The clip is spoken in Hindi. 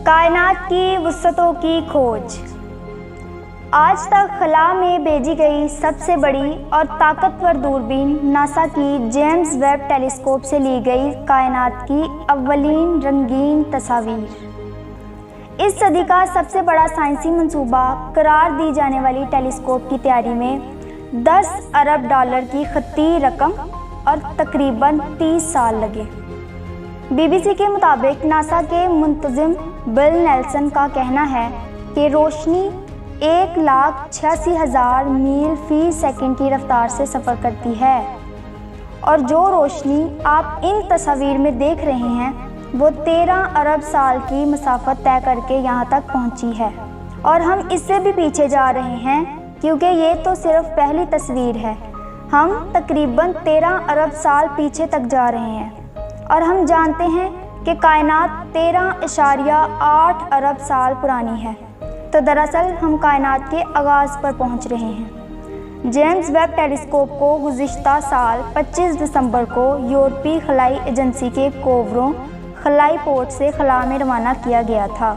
कायनात की वुसअतों की खोज। आज तक खला में भेजी गई सबसे बड़ी और ताकतवर दूरबीन नासा की जेम्स वेब टेलीस्कोप से ली गई कायनात की अव्वलीन रंगीन तस्वीर। इस सदी का सबसे बड़ा साइंसी मंसूबा करार दी जाने वाली टेलीस्कोप की तैयारी में 10 अरब डॉलर की खती रकम और तकरीबन 30 साल लगे। बीबीसी के मुताबिक नासा के मुंतजिम बिल नेल्सन का कहना है कि रोशनी 1,86,000 मील फी सेकंड की रफ्तार से सफ़र करती है और जो रोशनी आप इन तस्वीर में देख रहे हैं वो 13 अरब साल की मसाफत तय करके यहाँ तक पहुँची है। और हम इससे भी पीछे जा रहे हैं क्योंकि ये तो सिर्फ पहली तस्वीर है। हम तकरीबन 13 अरब साल पीछे तक जा रहे हैं और हम जानते हैं कि कायनात 13.8 अरब साल पुरानी है। तो दरअसल हम कायनात के आगाज़ पर पहुंच रहे हैं। जेम्स वेब टेलीस्कोप को गुज़िश्ता साल 25 दिसंबर को यूरोपीय खलाई एजेंसी के कोवरों खलाई पोर्ट से खला में रवाना किया गया था।